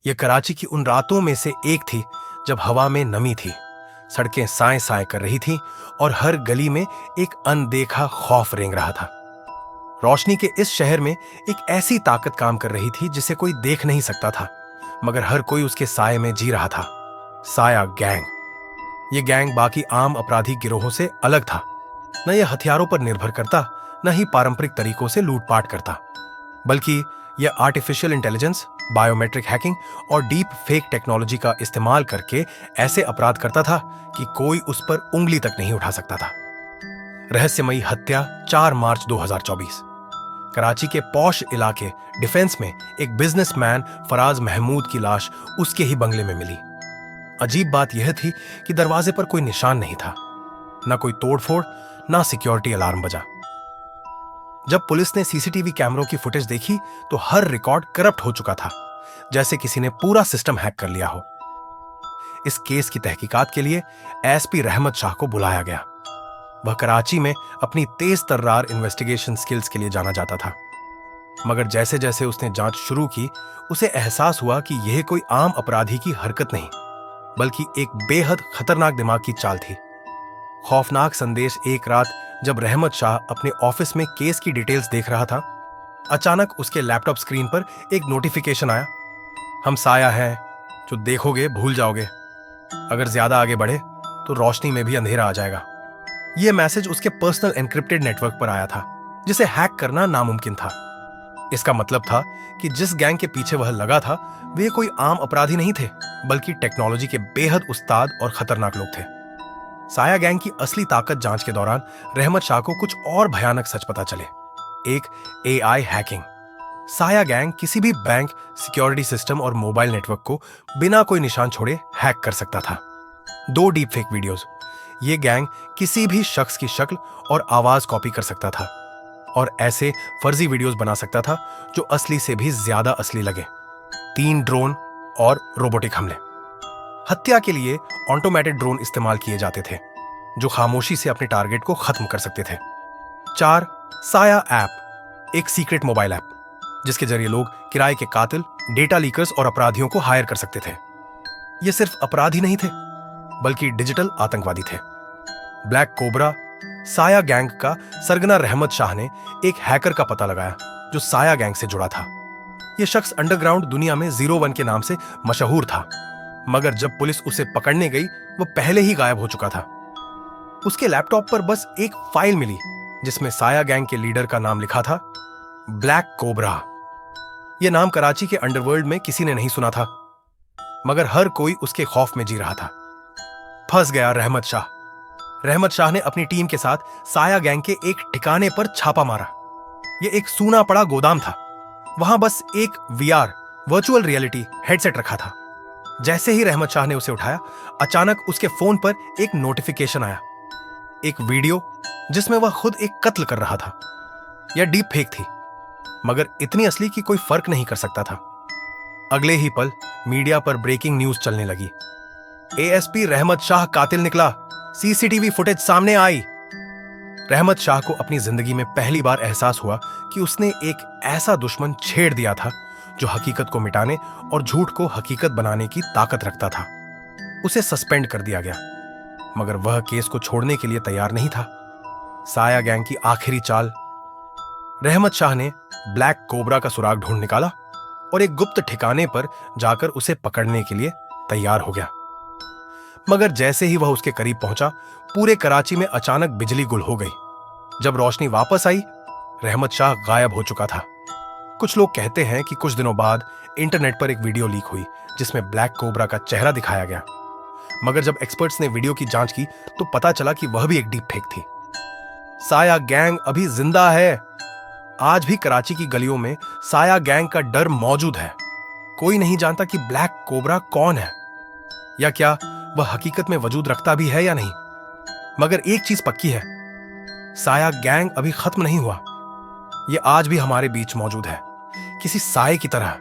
यह कराची की उन रातों में से एक थी जब हवा में नमी थी, सड़कें साए साए कर रही थीं और हर गली में एक अनदेखा खौफ रेंग रहा था। रोशनी के इस शहर में एक ऐसी ताकत काम कर रही थी जिसे कोई देख नहीं सकता था, मगर हर कोई उसके साए में जी रहा था। साया गैंग। यह गैंग बाकी आम अपराधी गिरोहों से अलग था। न यह हथियारों पर निर्भर करता, न ही पारंपरिक तरीकों से लूटपाट करता, बल्कि यह आर्टिफिशियल इंटेलिजेंस, बायोमेट्रिक हैकिंग और डीप फेक टेक्नोलॉजी का इस्तेमाल करके ऐसे अपराध करता था कि कोई उस पर उंगली तक नहीं उठा सकता था। रहस्यमयी हत्या 4 मार्च 2024। कराची के पॉश इलाके डिफेंस में एक बिजनेसमैन फराज महमूद की लाश उसके ही बंगले में मिली। अजीब बात यह थी कि दरवाजे पर कोई निशान नहीं था, ना कोई तोड़फोड़, ना सिक्योरिटी अलार्म बजा। जब पुलिस ने सीसीटीवी कैमरों की फुटेज देखी तो हर रिकॉर्ड करप्ट हो चुका था, जैसे किसी ने पूरा सिस्टम हैक कर लिया हो। इस केस की तहकीकात के लिए एसपी रहमत शाह को बुलाया गया। वह कराची में अपनी तेज तर्रार इन्वेस्टिगेशन स्किल्स के लिए जाना जाता था, मगर जैसे जैसे उसने जांच शुरू की, उसे एहसास हुआ कि यह कोई आम अपराधी की हरकत नहीं, बल्कि एक बेहद खतरनाक दिमाग की चाल थी। खौफनाक संदेश एक रात जब रहमत शाह अपने ऑफिस में केस की डिटेल्स देख रहा था, अचानक उसके लैपटॉप स्क्रीन पर एक नोटिफिकेशन आया। हम साया हैं, जो देखोगे भूल जाओगे। अगर ज्यादा आगे बढ़े तो रोशनी में भी अंधेरा आ जाएगा। यह मैसेज उसके पर्सनल एन्क्रिप्टेड नेटवर्क पर आया था, जिसे हैक करना नामुमकिन था। इसका मतलब था कि जिस गैंग के पीछे वह लगा था, वे कोई आम अपराधी नहीं थे, बल्कि टेक्नोलॉजी के बेहद उस्ताद और खतरनाक लोग थे। साया गैंग की असली ताकत जांच के दौरान रहमत शाह को कुछ और भयानक सच पता चले। एक एआई हैकिंग। साया गैंग किसी भी बैंक, सिक्योरिटी सिस्टम और मोबाइल नेटवर्क को बिना कोई निशान छोड़े हैक कर सकता था। 2 डीप फेक वीडियोस। ये गैंग किसी भी शख्स की शक्ल और आवाज कॉपी कर सकता था और ऐसे फर्जी वीडियोस बना सकता था जो असली से भी ज्यादा असली लगे। 3 ड्रोन और रोबोटिक हमले। हत्या के लिए ऑटोमेटेड ड्रोन इस्तेमाल किए जाते थे, जो खामोशी से अपने टारगेट को खत्म कर सकते थे। 4 साया ऐप। एक सीक्रेट मोबाइल ऐप जिसके जरिए लोग किराए के कातिल, डेटा लीकर्स और अपराधियों को हायर कर सकते थे। ये सिर्फ अपराधी नहीं थे, बल्कि डिजिटल आतंकवादी थे। Black cobra. साया गैंग का सरगना रहमत शाह ने एक हैकर का पता लगाया जो साया गैंग से जुड़ा था। यह शख्स अंडरग्राउंड दुनिया में 01 के नाम से मशहूर था, मगर जब पुलिस उसे पकड़ने गई, वह पहले ही गायब हो चुका था। उसके लैपटॉप पर बस एक फाइल मिली जिसमें साया गैंग के लीडर का नाम लिखा था, ब्लैक कोबरा। यह नाम कराची के अंडरवर्ल्ड में किसी ने नहीं सुना था, मगर हर कोई उसके खौफ में जी रहा था। फंस गया रहमत शाह। रहमत शाह ने अपनी टीम के साथ साया गैंग के एक ठिकाने पर छापा मारा। यह एक सूना पड़ा गोदाम था। वहां बस एक वीआर, वर्चुअल रियलिटी हेडसेट रखा था। जैसे ही रहमत शाह ने उसे उठाया, अचानक उसके फोन पर एक नोटिफिकेशन आया, एक वीडियो जिसमें वह खुद एक कत्ल कर रहा था। यह डीप फेक थी, मगर इतनी असली कि कोई फर्क नहीं कर सकता था। अगले ही पल मीडिया पर ब्रेकिंग न्यूज चलने लगी। एएसपी रहमत शाह कातिल निकला, सीसीटीवी फुटेज सामने आई। रहमत शाह को अपनी जिंदगी में पहली बार एहसास हुआ कि उसने एक ऐसा दुश्मन छेड़ दिया था जो हकीकत को मिटाने और झूठ को हकीकत बनाने की ताकत रखता था। उसे सस्पेंड कर दिया गया, मगर वह केस को छोड़ने के लिए तैयार नहीं था। साया गैंग की आखिरी चाल। रहमत शाह ने ब्लैक कोबरा का सुराग ढूंढ निकाला और एक गुप्त ठिकाने पर जाकर उसे पकड़ने के लिए तैयार हो गया। मगर जैसे ही वह उसके करीब पहुंचा, पूरे कराची में अचानक बिजली गुल हो गई। जब रोशनी वापस आई, रहमत शाह गायब हो चुका था। कुछ लोग कहते हैं कि कुछ दिनों बाद इंटरनेट पर एक वीडियो लीक हुई जिसमें ब्लैक कोबरा का चेहरा दिखाया गया, मगर जब एक्सपर्ट्स ने वीडियो की जांच की तो पता चला कि वह भी एक डीप फेक थी। साया गैंग अभी जिंदा है। आज भी कराची की गलियों में साया गैंग का डर मौजूद है। कोई नहीं जानता कि ब्लैक कोबरा कौन है, या क्या वह हकीकत में वजूद रखता भी है या नहीं। मगर एक चीज पक्की है, साया गैंग अभी खत्म नहीं हुआ। यह आज भी हमारे बीच मौजूद है, किसी साए की तरह।